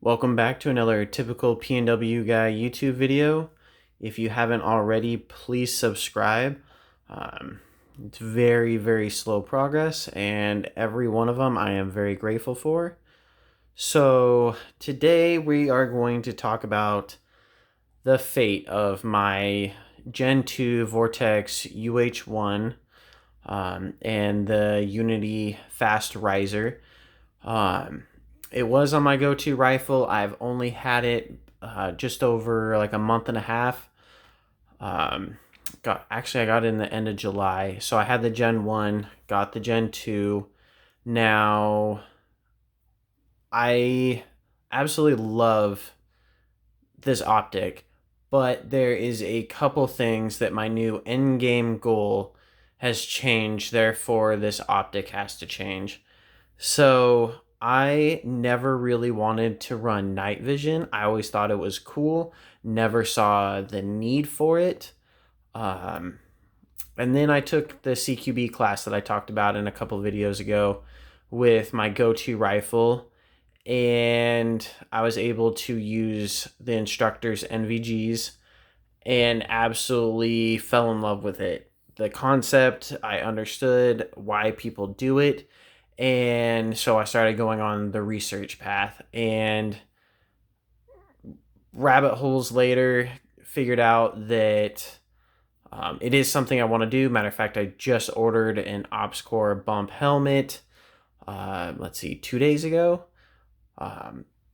Welcome back to another typical P&W guy YouTube video. If you haven't already, please subscribe. It's very slow progress, and every one of them I am very grateful for. So today we are going to talk about the fate of my Gen 2 Vortex UH-1 and the Unity Fast Riser. It was on my go-to rifle. I've only had it just over like a month and a half. I got it in the end of July. So I had the Gen 1, got the Gen 2. Now, I absolutely love this optic, but there is a couple things that my new end-game goal has changed. Therefore, this optic has to change. So I never really wanted to run night vision. I always thought it was cool. Never saw the need for it. And then I took the CQB class that I talked about in a couple videos ago with my go-to rifle. And I was able to use the instructor's NVGs and absolutely fell in love with it. The concept, I understood why people do it. And so I started going on the research path, and rabbit holes later figured out that it is something I want to do. Matter of fact, I just ordered an OpsCore bump helmet, 2 days ago.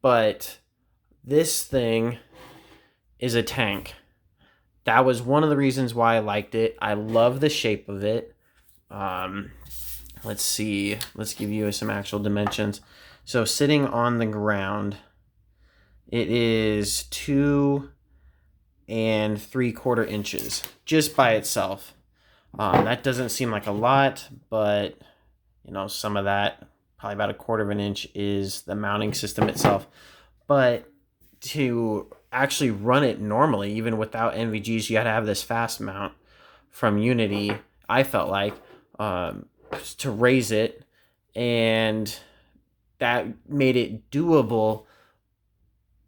But this thing is a tank. That was one of the reasons why I liked it. I love the shape of it. Let's see. Let's give you some actual dimensions. So sitting on the ground, it is 2 3/4 inches just by itself. That doesn't seem like a lot, but some of that, probably about 1/4 of an inch, is the mounting system itself. But to actually run it normally, even without NVGs, you had to have this fast mount from Unity. I felt like to raise it, and that made it doable,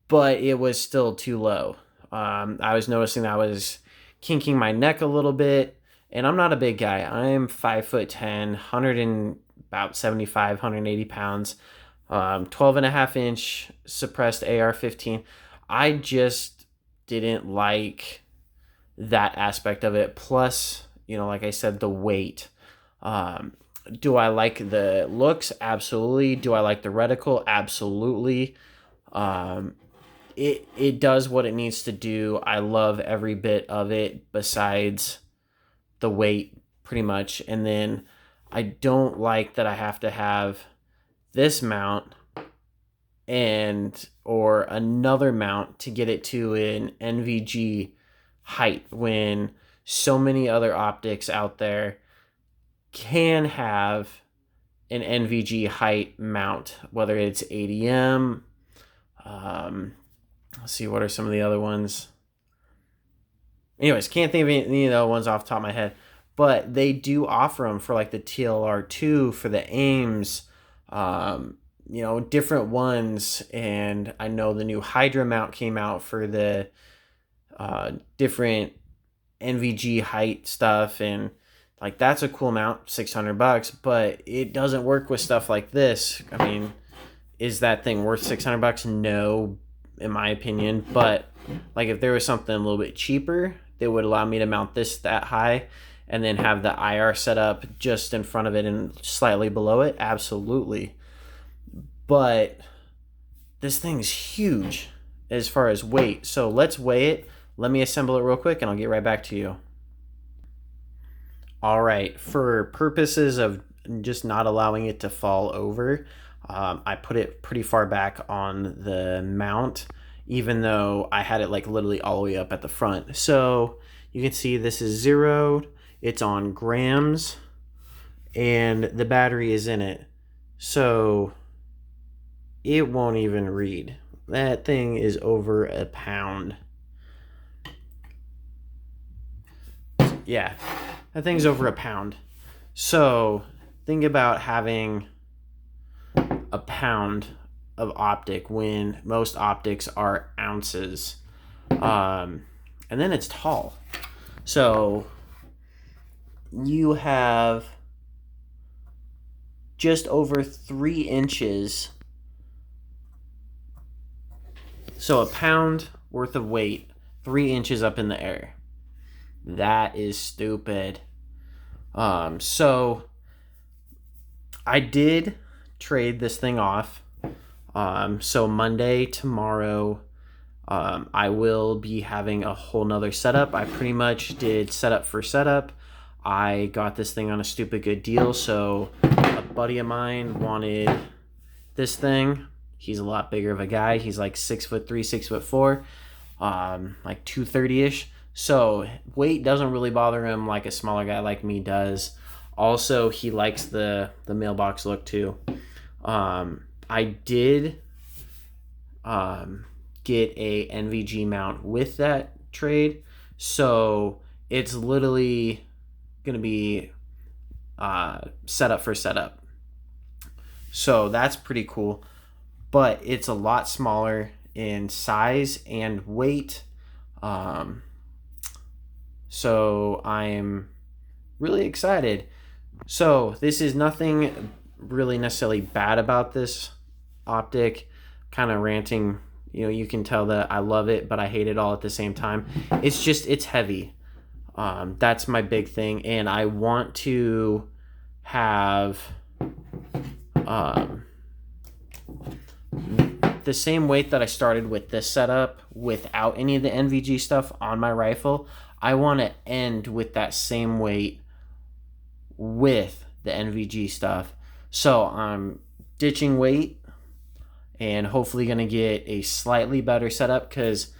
but it was still too low. I was noticing that I was kinking my neck a little bit, and I'm not a big guy. I'm 5'10", 175, 180 pounds, 12.5-inch suppressed AR-15. I just didn't like that aspect of it. Plus, like I said, the weight. Do I like the looks? Absolutely. Do I like the reticle? Absolutely. It does what it needs to do. I love every bit of it besides the weight, pretty much. And then I don't like that I have to have this mount or another mount to get it to an NVG height, when so many other optics out there can have an NVG height mount, whether it's ADM. Let's see, what are some of the other ones? Anyways, can't think of any of the other ones off the top of my head, but they do offer them for like the TLR2, for the AIMs, different ones. And I know the new Hydra mount came out for the different NVG height stuff, and like that's a cool mount, $600, but it doesn't work with stuff like this. I mean, is that thing worth $600? No, in my opinion. But like if there was something a little bit cheaper that would allow me to mount this that high and then have the IR set up just in front of it and slightly below it, absolutely. But this thing's huge as far as weight. So let's weigh it. Let me assemble it real quick and I'll get right back to you. All right, for purposes of just not allowing it to fall over, I put it pretty far back on the mount, even though I had it like literally all the way up at the front. So you can see this is zeroed, it's on grams, and the battery is in it. So it won't even read. That thing is over a pound. Yeah, that thing's over a pound. So think about having a pound of optic when most optics are ounces. And then it's tall. So you have just over 3 inches. So a pound worth of weight, 3 inches up in the air. That is stupid. So I did trade this thing off. So Monday, tomorrow, I will be having a whole nother setup. I pretty much did setup for setup. I got this thing on a stupid good deal. So a buddy of mine wanted this thing. He's a lot bigger of a guy. He's like 6'3", 6'4", like 230-ish. So weight doesn't really bother him like a smaller guy like me does. Also, he likes the mailbox look too. I did get a NVG mount with that trade, so it's literally gonna be setup for setup. So that's pretty cool, but it's a lot smaller in size and weight. So I'm really excited. So this is nothing really necessarily bad about this optic. Kind of ranting, you can tell that I love it, but I hate it all at the same time. It's heavy. That's my big thing, and I want to have the same weight that I started with this setup without any of the NVG stuff on my rifle. I want to end with that same weight with the NVG stuff. So I'm ditching weight and hopefully going to get a slightly better setup, because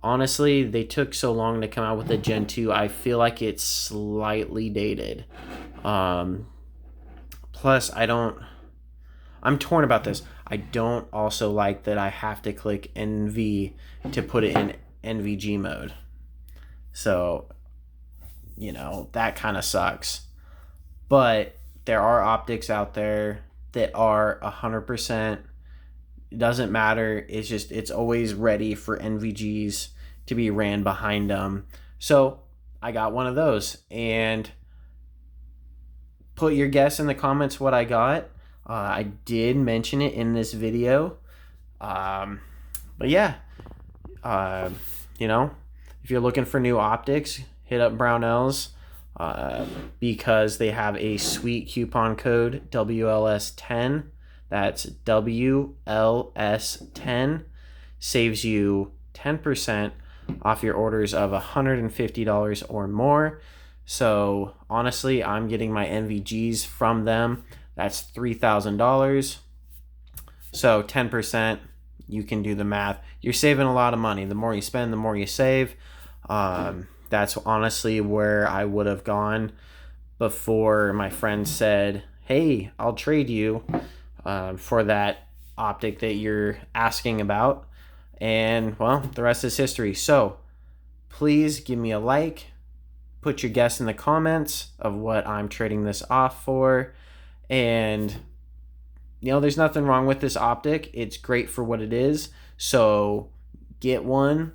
honestly, they took so long to come out with the Gen 2. I feel like it's slightly dated. Plus, I'm torn about this. I don't also like that I have to click NV to put it in NVG mode. So, that kind of sucks. But there are optics out there that are 100%. It doesn't matter. It's always ready for NVGs to be ran behind them. So I got one of those, and put your guess in the comments what I got. I did mention it in this video. But yeah, if you're looking for new optics, hit up Brownells, because they have a sweet coupon code, WLS10. That's WLS10. Saves you 10% off your orders of $150 or more. So honestly, I'm getting my NVGs from them. That's $3,000. So 10%, you can do the math. You're saving a lot of money. The more you spend, the more you save. That's honestly where I would have gone before my friend said, hey, I'll trade you for that optic that you're asking about. And well, the rest is history. So please give me a like, put your guess in the comments of what I'm trading this off for. And there's nothing wrong with this optic. It's great for what it is. So get one.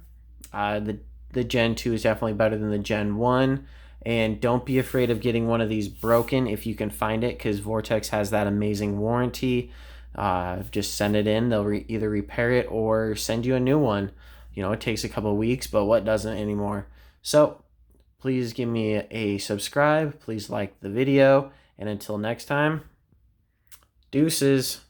The Gen 2 is definitely better than the Gen 1. And don't be afraid of getting one of these broken if you can find it, because Vortex has that amazing warranty. Just send it in. They'll either repair it or send you a new one. It takes a couple of weeks, but what doesn't anymore? So please give me a subscribe. Please like the video. And until next time, deuces.